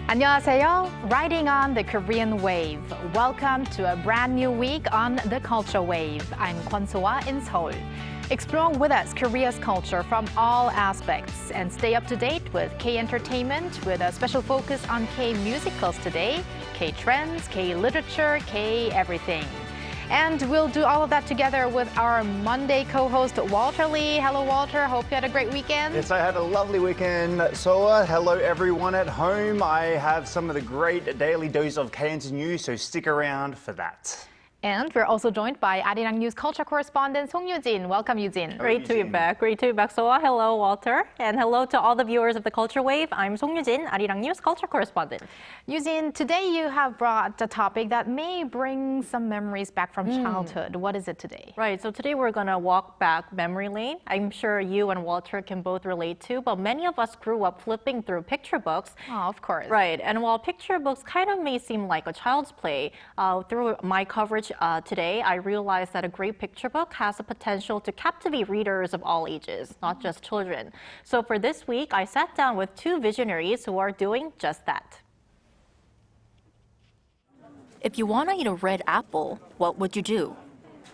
안녕하세요. Riding on the Korean wave. Welcome to a brand new week on the Culture Wave. I'm Kwon So-ah in Seoul. Explore with us Korea's culture from all aspects and stay up to date with K-entertainment with a special focus on K-musicals today, K-trends, K-literature, K-everything. And we'll do all of that together with our Monday co-host, Walter Lee. Hello, Walter. Hope you had a great weekend. Yes, I had a lovely weekend. So, hello everyone at home. I have some of the great daily dose of K-Enter news, so stick around for that. And we're also joined by Arirang News culture correspondent Song Yoo-jin. Welcome, Yoo-jin. Great to be back. Great to be back, Soa. Hello, Walter. And hello to all the viewers of the Culture Wave. I'm Song Yoo-jin, Arirang News culture correspondent. Yoo-jin, today you have brought a topic that may bring some memories back from childhood. What is it today? Right, so today we're going to walk back memory lane. I'm sure you and Walter can both relate to, but many of us grew up flipping through picture books. Oh, of course. Right, and while picture books kind of may seem like a child's play, through my coverage today, I realized that a great picture book has the potential to captivate readers of all ages, not just children. So for this week, I sat down with two visionaries who are doing just that. If you want to eat a red apple, what would you do?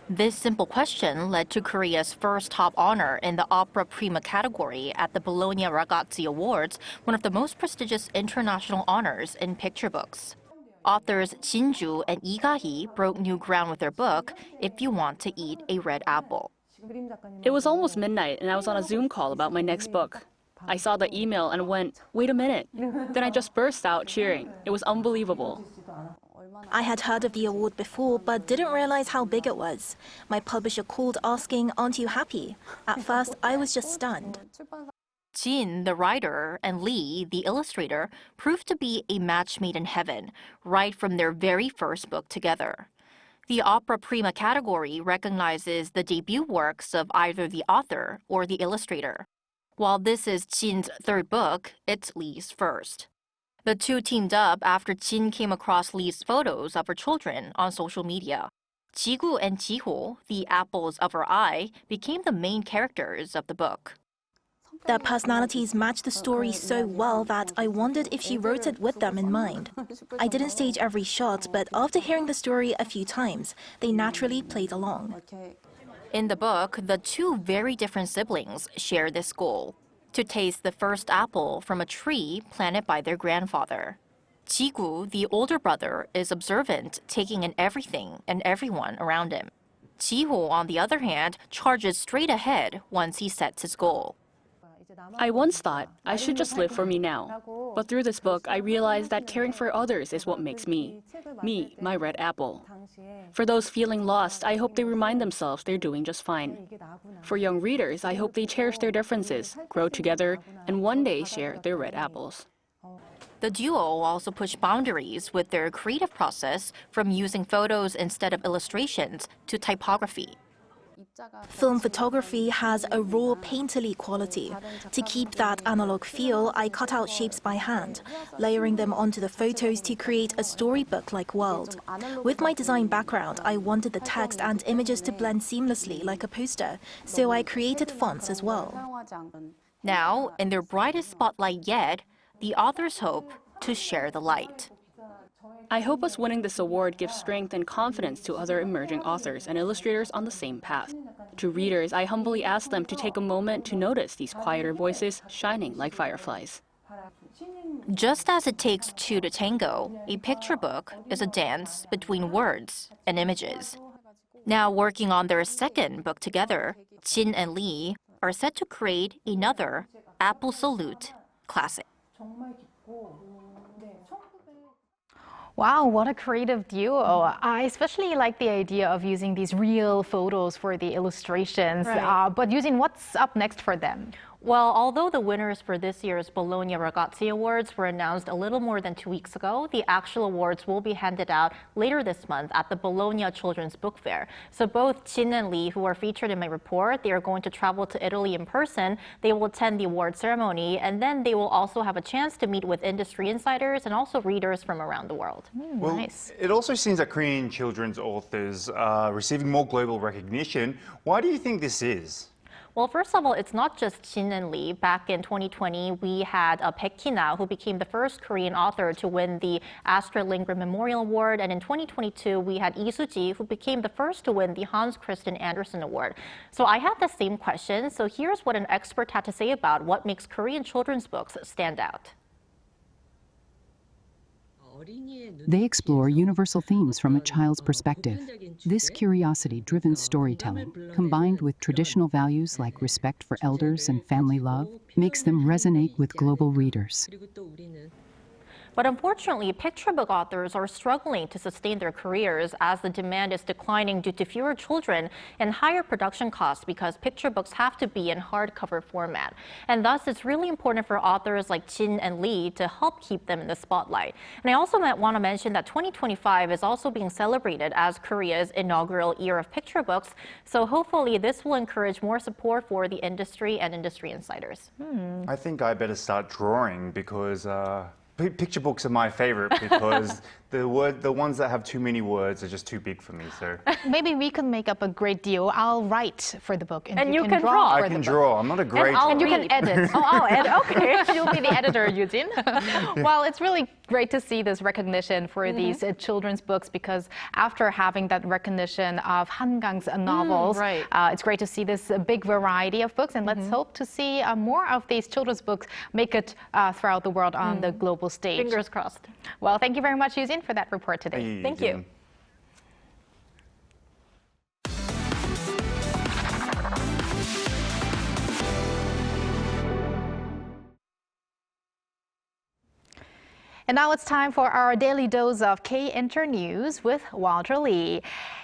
This simple question led to Korea's first top honor in the Opera Prima category at the Bologna Ragazzi Awards, one of the most prestigious international honors in picture books. Authors Jinju and Lee Ga-hee broke new ground with their book, If You Want to Eat a Red Apple. It was almost midnight and I was on a Zoom call about my next book. I saw the email and went, wait a minute. Then I just burst out cheering. It was unbelievable. I had heard of the award before, but didn't realize how big it was. My publisher called asking, aren't you happy? At first, I was just stunned. Jin, the writer, and Lee, the illustrator, proved to be a match made in heaven, right from their very first book together. The Opera Prima category recognizes the debut works of either the author or the illustrator. While this is Jin's third book, it's Lee's first. The two teamed up after Jin came across Lee's photos of her children on social media. Jigu and Jiho, the apples of her eye, became the main characters of the book. Their personalities matched the story so well that I wondered if she wrote it with them in mind. I didn't stage every shot, but after hearing the story a few times, they naturally played along. In the book, the two very different siblings share this goal: to taste the first apple from a tree planted by their grandfather. Jigu, the older brother, is observant, taking in everything and everyone around him. Jiho, on the other hand, charges straight ahead once he sets his goal. I once thought I should just live for me now. But through this book, I realized that caring for others is what makes me, my red apple. For those feeling lost, I hope they remind themselves they're doing just fine. For young readers, I hope they cherish their differences, grow together, and one day share their red apples. The duo also pushed boundaries with their creative process, from using photos instead of illustrations to typography. Film photography has a raw, painterly quality. To keep that analog feel, I cut out shapes by hand, layering them onto the photos to create a storybook-like world. With my design background, I wanted the text and images to blend seamlessly like a poster, so I created fonts as well. Now, in their brightest spotlight yet, the authors hope to share the light. I hope us winning this award gives strength and confidence to other emerging authors and illustrators on the same path. To readers, I humbly ask them to take a moment to notice these quieter voices shining like fireflies. Just as it takes two to tango, a picture book is a dance between words and images. Now working on their second book together, Jin and Lee are set to create another Apple Salute classic. Wow, what a creative duo. I especially like the idea of using these real photos for the illustrations. Right. But using what's up next for them? Well, although the winners for this year's Bologna Ragazzi Awards were announced a little more than 2 weeks ago, the actual awards will be handed out later this month at the Bologna Children's Book Fair. So both Jin and Lee, who are featured in my report, they are going to travel to Italy in person. They will attend the award ceremony, and then they will also have a chance to meet with industry insiders and also readers from around the world. Well, Nice. it also seems that Korean children's authors are receiving more global recognition. Why do you think this is? Well, first of all, it's not just Jin and Lee. Back in 2020, we had Baek Ki-na, who became the first Korean author to win the Astrid Lindgren Memorial Award. And in 2022, we had Lee Soo-ji, who became the first to win the Hans Christian Andersen Award. So I had the same question. So here's what an expert had to say about what makes Korean children's books stand out. They explore universal themes from a child's perspective. This curiosity-driven storytelling, combined with traditional values like respect for elders and family love, makes them resonate with global readers. But unfortunately, picture book authors are struggling to sustain their careers as the demand is declining due to fewer children and higher production costs because picture books have to be in hardcover format. And thus, it's really important for authors like Jin and Lee to help keep them in the spotlight. And I also want to mention that 2025 is also being celebrated as Korea's inaugural year of picture books. So hopefully this will encourage more support for the industry and industry insiders. I think I better start drawing because picture books are my favorite because the ones that have too many words are just too big for me. So Maybe we can make up a great deal. I'll write for the book And you can draw. I can draw. I'm not a great. And you can edit. Oh, I'll edit. Okay. You'll be the editor, Yujin. Well, it's really great to see this recognition for these children's books because after having that recognition of Han Kang's novels, right. It's great to see this big variety of books, and let's hope to see more of these children's books make it throughout the world on the global stage. Fingers crossed. Well, thank you very much, Yujin, for that report today. Thank you. And now it's time for our daily dose of K-Inter News with Walter Lee.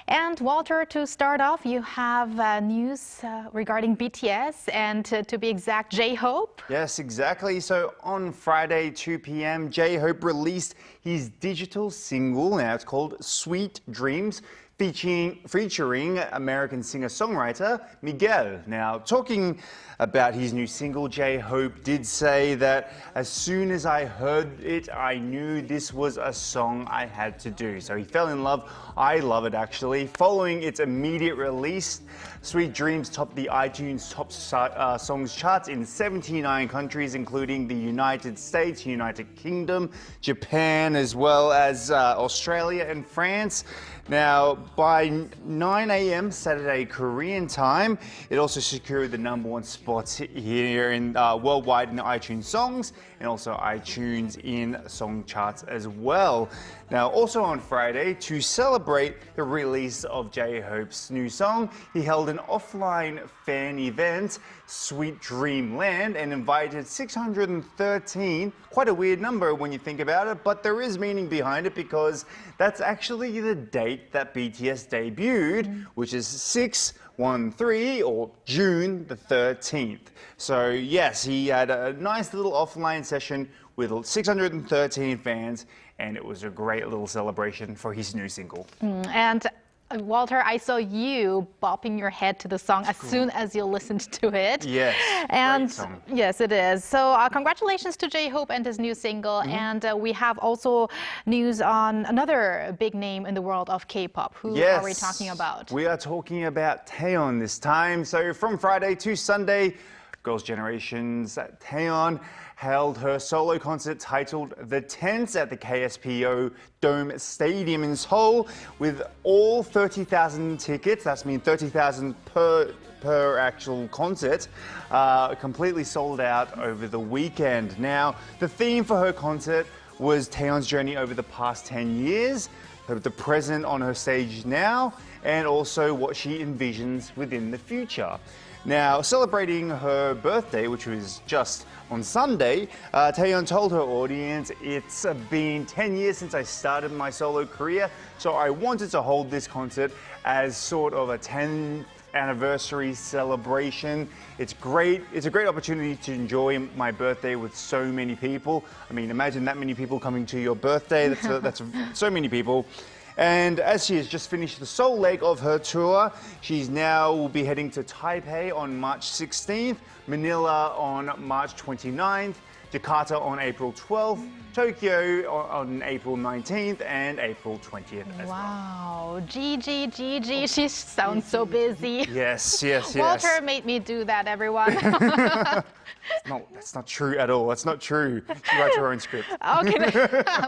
And Walter, to start off, you have news regarding BTS and to be exact, J-Hope. Yes, exactly. So on Friday, 2 p.m., J-Hope released his digital single. Now it's called Sweet Dreams, featuring American singer-songwriter Miguel. Now, talking about his new single, J-Hope did say that as soon as I heard it, I knew this was a song I had to do. So he fell in love. I love it, actually. Following its immediate release, Sweet Dreams topped the iTunes Top Songs charts in 79 countries, including the United States, United Kingdom, Japan, as well as Australia and France. Now, by 9 a.m. Saturday Korean time, it also secured the #1 spot here in worldwide in the iTunes Songs and also iTunes in song charts as well. Now, also on Friday, to celebrate the release of J-Hope's new song, he held an offline fan event, Sweet Dreamland, and invited 613, quite a weird number when you think about it, but there is meaning behind it because that's actually the date that BTS debuted, which is 6/13 or June the 13th. So yes, he had a nice little offline session with 613 fans, and it was a great little celebration for his new single. And Walter, I saw you bopping your head to the song as soon as you listened to it. Yes, and great song. Yes, it is. So congratulations to J-Hope and his new single. And we have also news on another big name in the world of K-pop. Who are we talking about? We are talking about Taeyeon this time. So from Friday to Sunday, Girls' Generation's Taeyeon held her solo concert titled The Tents at the KSPO Dome Stadium in Seoul with all 30,000 tickets, that's mean 30,000 per actual concert, completely sold out over the weekend. Now, the theme for her concert was Taeyeon's journey over the past 10 years, the present on her stage now, and also what she envisions within the future. Now, celebrating her birthday, which was just on Sunday, Taeyeon told her audience, "It's been 10 years since I started my solo career, so I wanted to hold this concert as sort of a 10th anniversary celebration. It's great. It's a great opportunity to enjoy my birthday with so many people. I mean, imagine that many people coming to your birthday. That's so many people." And as she has just finished the Seoul leg of her tour, she's now will be heading to Taipei on March 16th, Manila on March 29th, Jakarta on April 12th, Tokyo on April 19th, and April 20th as well. Wow, Gigi, she sounds so busy. Yes, yes, yes. Walter made me do that, everyone. No, that's not true at all. That's not true. She writes her own script. Okay,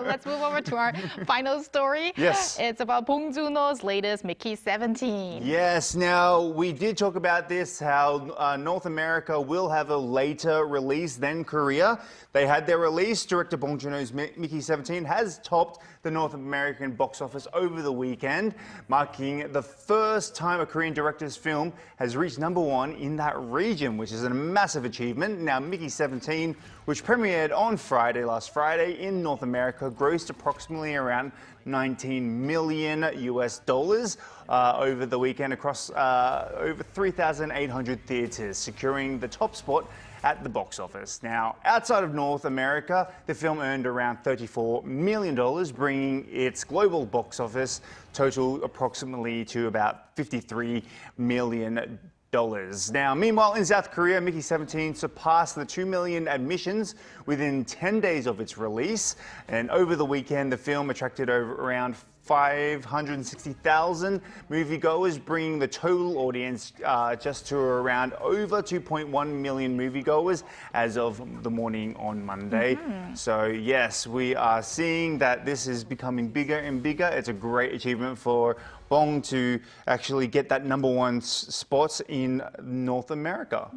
let's move over to our final story. Yes. It's about Bong Joon-ho's latest Mickey 17. Yes, now we did talk about this, how North America will have a later release than Korea. They had their release. Director Bong Joon-ho's Mickey 17 has topped the North American box office over the weekend, marking the first time a Korean director's film has reached #1 in that region, which is a massive achievement. Now, Mickey 17, which premiered on last Friday in North America, grossed approximately around $19 million over the weekend across over 3,800 theaters, securing the top spot at the box office. Now, outside of North America, the film earned around $34 million, bringing its global box office total approximately to about $53 million. Now, meanwhile, in South Korea, Mickey 17 surpassed the 2 million admissions within 10 days of its release. And over the weekend, the film attracted around 560,000 moviegoers, bringing the total audience just to around over 2.1 million moviegoers as of the morning on Monday. So yes, we are seeing that this is becoming bigger and bigger. It's a great achievement for Bong to actually get that #1 spot in North America.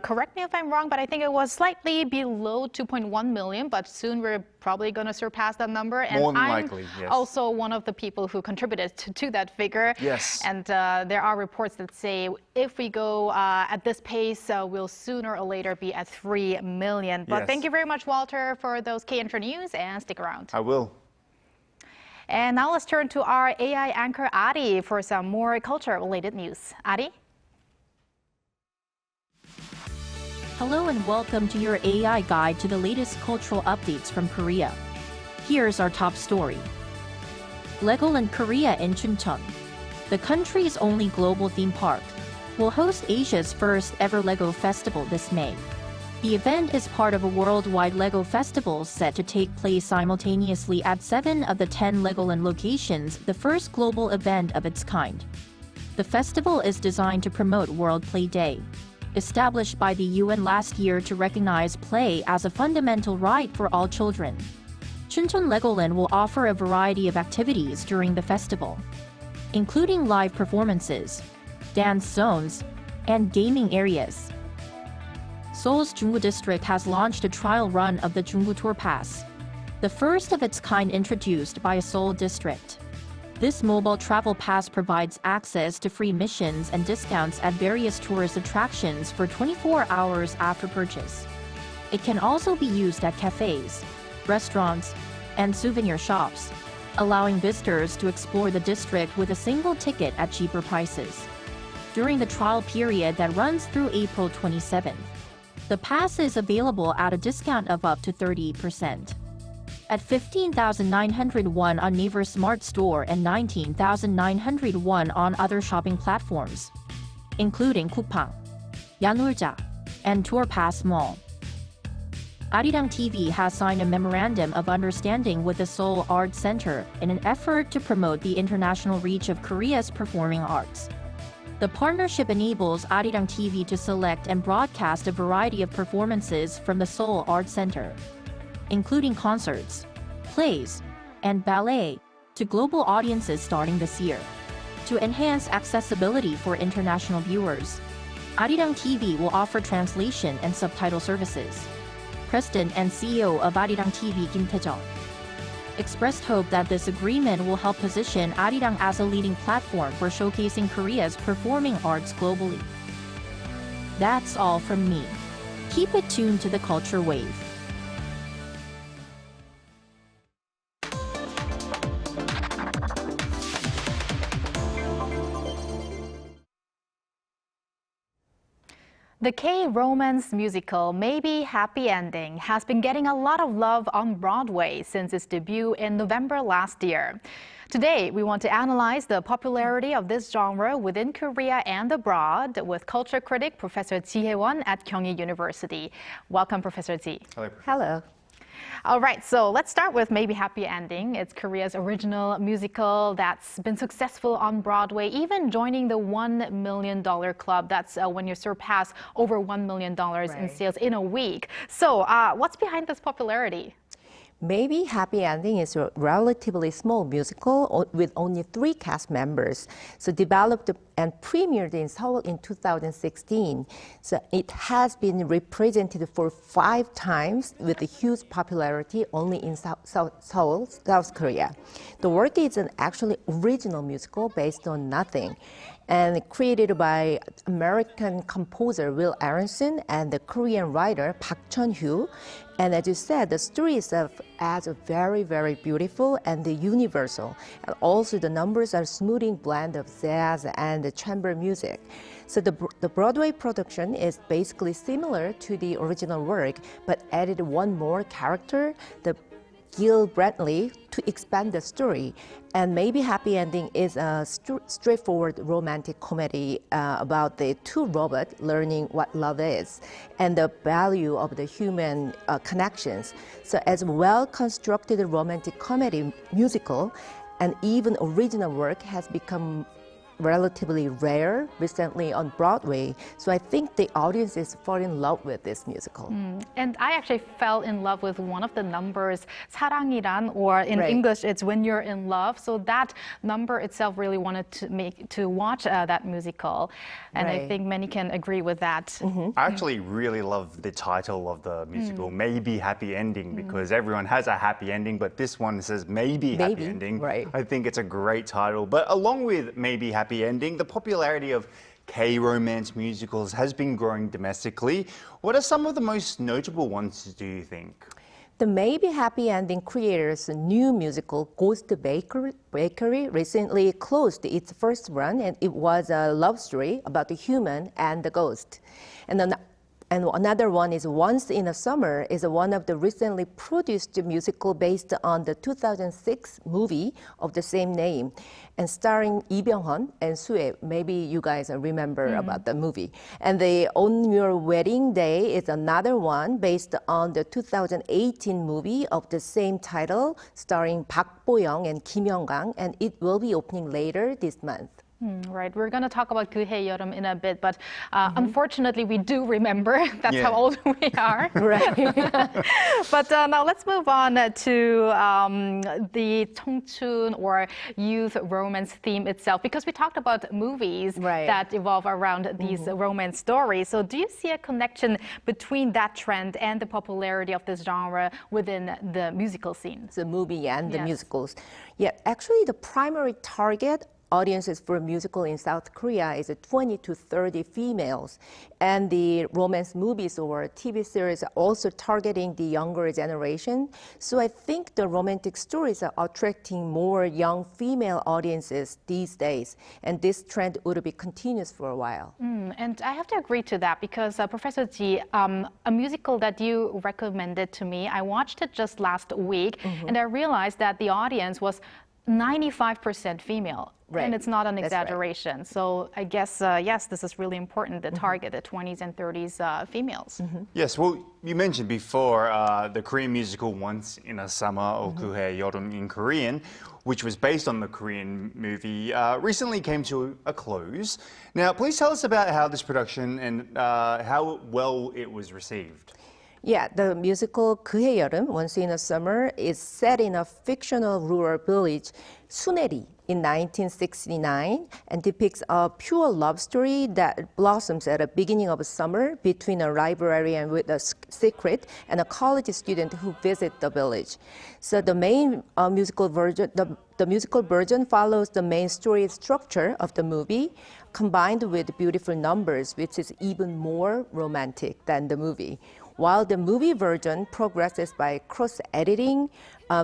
Correct me if I'm wrong, but I think it was slightly below 2.1 million, but soon we're probably going to surpass that number. And More than I'm likely, yes. also one of the people who contributed to that figure. Yes. And there are reports that say if we go at this pace, we'll sooner or later be at 3 million. But Yes. thank you very much, Walter, for those K-Intro news, and stick around. I will. And now let's turn to our AI anchor, Ari, for some more culture-related news. Ari? Hello and welcome to your AI guide to the latest cultural updates from Korea. Here's our top story. Legoland Korea in Chuncheon, the country's only global theme park, will host Asia's first ever Lego festival this May. The event is part of a worldwide Lego festival set to take place simultaneously at 7 of the 10 Legoland locations, the first global event of its kind. The festival is designed to promote World Play Day, established by the UN last year to recognize play as a fundamental right for all children. Chuncheon Legoland will offer a variety of activities during the festival, including live performances, dance zones, and gaming areas. Seoul's Junggu District has launched a trial run of the Junggu Tour Pass, the first of its kind introduced by a Seoul district. This mobile travel pass provides access to free missions and discounts at various tourist attractions for 24 hours after purchase. It can also be used at cafes, restaurants, and souvenir shops, allowing visitors to explore the district with a single ticket at cheaper prices. During the trial period that runs through April 27th, the pass is available at a discount of up to 30%. At 15,900 won on Naver Smart Store and 19,900 won on other shopping platforms, including Coupang, Yanulja, and Tour Pass Mall. Arirang TV has signed a memorandum of understanding with the Seoul Arts Center in an effort to promote the international reach of Korea's performing arts. The partnership enables Arirang TV to select and broadcast a variety of performances from the Seoul Arts Center, including concerts, plays, and ballet, to global audiences starting this year. To enhance accessibility for international viewers, Arirang TV will offer translation and subtitle services. President and CEO of Arirang TV, Kim Tae-jeong, expressed hope that this agreement will help position Arirang as a leading platform for showcasing Korea's performing arts globally. That's all from me. Keep it tuned to the Culture Wave. The K-romance musical Maybe Happy Ending has been getting a lot of love on Broadway since its debut in November last year. Today, we want to analyze the popularity of this genre within Korea and abroad with culture critic Professor Ji Hae-won at Kyunghee University. Welcome, Professor Ji. Hello. Hello. All right, so let's start with Maybe Happy Ending. It's Korea's original musical that's been successful on Broadway, even joining the $1 million club. That's when you surpass over $1 million in sales in a week. So what's behind this popularity? Maybe Happy Ending is a relatively small musical with only 3 cast members. So developed and premiered in Seoul in 2016. So it has been represented for 5 times with a huge popularity only in Seoul, South Korea. The work is an actually original musical based on nothing, and created by American composer Will Aronson and the Korean writer Park Chun-hoo. And as you said, the story itself adds a very, very beautiful and universal. And also the numbers are smoothing blend of jazz and the chamber music. So the Broadway production is basically similar to the original work, but added one more character, the Gil Brantley, to expand the story. And Maybe Happy Ending is a straightforward romantic comedy about the 2 robots learning what love is and the value of the human connections. So as a well-constructed romantic comedy musical, and even original work has become relatively rare recently on Broadway. So I think the audience is falling in love with this musical. And I actually fell in love with one of the numbers, 사랑이란, or in English, it's When You're in Love. So that number itself really wanted to watch that musical. And I think many can agree with that. I actually really love the title of the musical, Maybe Happy Ending, because everyone has a happy ending, but this one says Maybe Happy Ending. I think it's a great title. But along with Maybe Happy Ending, the popularity of K-romance musicals has been growing domestically. What are some of the most notable ones, do you think? The Maybe Happy Ending creators' new musical, Ghost Bakery, recently closed its first run, and it was a love story about the human and the ghost. And another one is Once in a Summer, is one of the recently produced musical based on the 2006 movie of the same name, and starring Lee Byung-hun and Sue. Maybe you guys remember about the movie. And the On Your Wedding Day is another one based on the 2018 movie of the same title, starring Park Bo-young and Kim Young-gang, and it will be opening later this month. Right, we're going to talk about 그해 여름 in a bit, but unfortunately we do remember. That's how old we are. But now let's move on to the 청춘 or youth romance theme itself, because we talked about movies that evolve around these romance stories. So do you see a connection between that trend and the popularity of this genre within the musical scene? The movie and the musicals. Yeah, actually the primary target audiences for a musical in South Korea is 20 to 30 females. And the romance movies or TV series are also targeting the younger generation. So I think the romantic stories are attracting more young female audiences these days. And this trend would be continuous for a while. And I have to agree to that because Professor Ji, a musical that you recommended to me, I watched it just last week and I realized that the audience was 95% female. And it's not an exaggeration. So I guess, yes, this is really important, the target, the 20s and 30s females. Yes, well, you mentioned before the Korean musical Once in a Summer, or 그해 여름 in Korean, which was based on the Korean movie, recently came to a close. Now, please tell us about how this production and how well it was received. Yeah, the musical 그해 여름, Once in a Summer, is set in a fictional rural village, Suneri, in 1969, and depicts a pure love story that blossoms at the beginning of summer between a librarian with a secret and a college student who visit the village. So the main musical version, the musical version follows the main story structure of the movie, combined with beautiful numbers, which is even more romantic than the movie. while the movie version progresses by cross-editing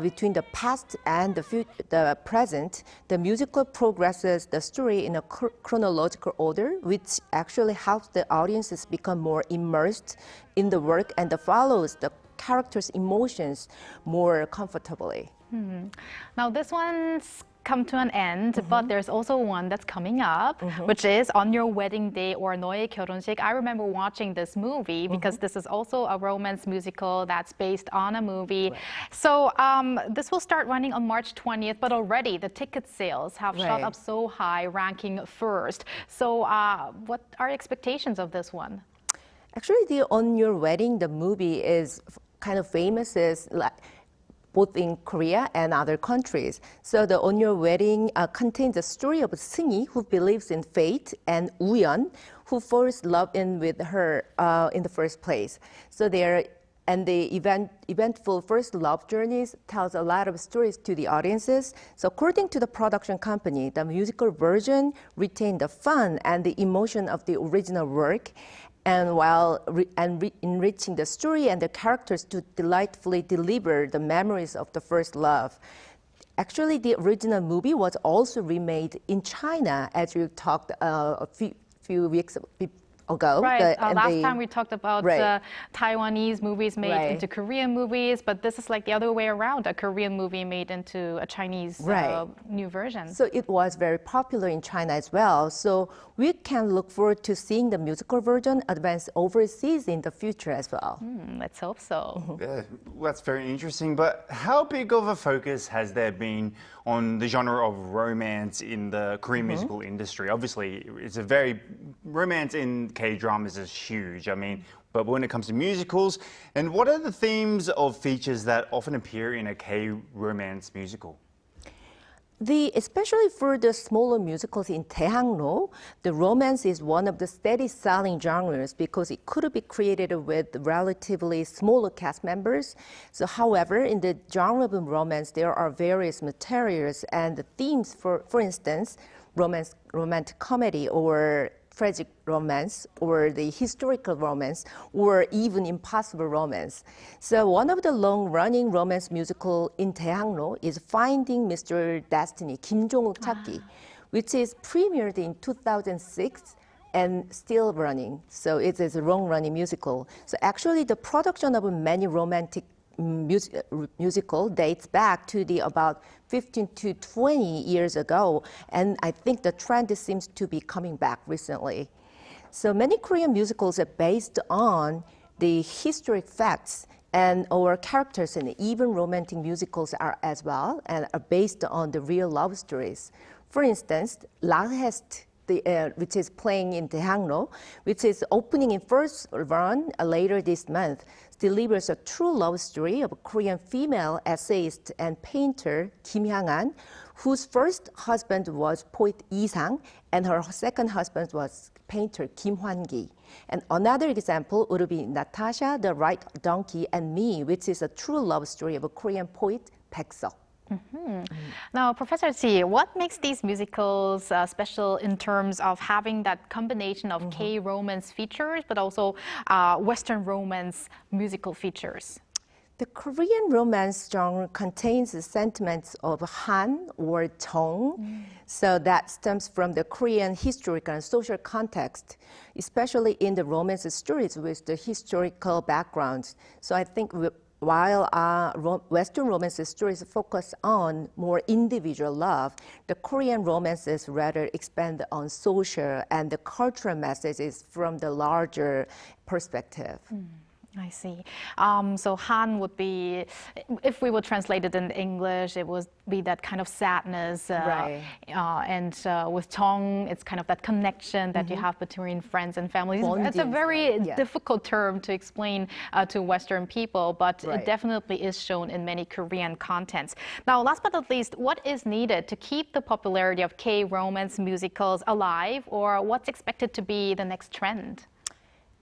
between the past and the present. The musical progresses the story in a chronological order, which actually helps the audiences become more immersed in the work and follows the characters' emotions more comfortably. Now this one's come to an end, but there's also one that's coming up, which is On Your Wedding Day or 너의 결혼식. I remember watching this movie because this is also a romance musical that's based on a movie. Right. So this will start running on March 20th, but already the ticket sales have shot up so high, ranking first. So what are expectations of this one? Actually, the On Your Wedding, the movie is kind of famous as both in Korea and other countries. So the On Your Wedding contains the story of Seung-hee, who believes in fate, and Woo-yeon, who falls in love with her in the first place. So the eventful first love journeys tells a lot of stories to the audiences. So according to the production company, the musical version retained the fun and the emotion of the original work, and while enriching the story and the characters to delightfully deliver the memories of the first love. Actually, the original movie was also remade in China, as you talked a few weeks ago. Right. Last time we talked about Taiwanese movies made into Korean movies, but this is like the other way around, a Korean movie made into a Chinese new version. So it was very popular in China as well. So we can look forward to seeing the musical version advance overseas in the future as well. Let's hope so. Yeah, well, that's very interesting. But how big of a focus has there been on the genre of romance in the Korean musical industry? Obviously, it's a very romance in K-dramas is huge. I mean, but when it comes to musicals, and what are the themes of features that often appear in a K-romance musical? Especially for the smaller musicals in Daehangno, the romance is one of the steady selling genres because it could be created with relatively smaller cast members. So however, in the genre of romance, there are various materials and the themes, for instance, romantic comedy or tragic romance, or the historical romance, or even impossible romance. So one of the long-running romance musical in Daehangno is Finding Mr. Destiny, Kim Jong-wook 찾기, which is premiered in 2006 and still running. So it is a long-running musical. So actually, the production of many romantic musical dates back to about 15 to 20 years ago, and I think the trend seems to be coming back recently. So many Korean musicals are based on the historic facts and our characters, and even romantic musicals are as well, and are based on the real love stories. For instance, La Hest, which is playing in Daehangno, which is opening in first run later this month, delivers a true love story of a Korean female essayist and painter Kim Hyang-an, whose first husband was poet Lee Sang, and her second husband was painter Kim Hwan-gi. And another example would be Natasha, the Right Donkey, and Me, which is a true love story of a Korean poet Baek-seok. Now, Professor Ji, what makes these musicals special in terms of having that combination of K-romance features, but also Western romance musical features? The Korean romance genre contains the sentiments of Han or Jong, so that stems from the Korean historical and social context, especially in the romance stories with the historical backgrounds. So I think while Western romance stories focus on more individual love, the Korean romances rather expand on social and the cultural messages from the larger perspective. I see. So Han would be, if we would translate it in English, it would be that kind of sadness. And with Jong, it's kind of that connection that you have between friends and families. It's a very difficult term to explain to Western people, but it definitely is shown in many Korean contents. Now, last but not least, what is needed to keep the popularity of K-romance musicals alive, or what's expected to be the next trend?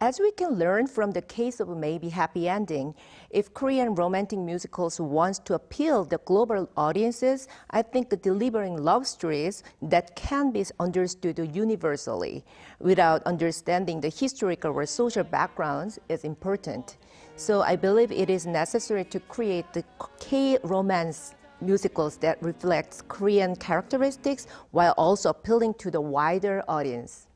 As we can learn from the case of Maybe Happy Ending, if Korean romantic musicals wants to appeal to global audiences, I think delivering love stories that can be understood universally without understanding the historical or social backgrounds is important. So I believe it is necessary to create the K-romance musicals that reflects Korean characteristics while also appealing to the wider audience.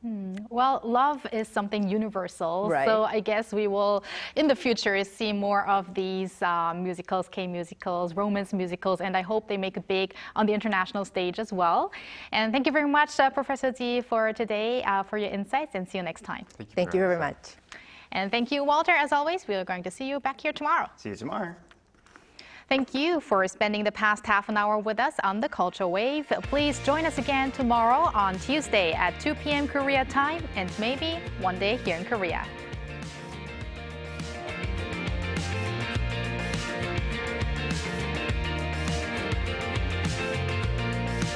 Well, love is something universal, Right. so I guess we will, in the future, see more of these musicals, K-musicals, romance musicals, and I hope they make it big on the international stage as well. And thank you very much, Professor Ji, for today, for your insights, and see you next time. Thank you very much. And thank you, Walter. As always, we are going to see you back here tomorrow. See you tomorrow. Thank you for spending the past half an hour with us on the Culture Wave. Please join us again tomorrow on Tuesday at 2 p.m. Korea time and maybe one day here in Korea.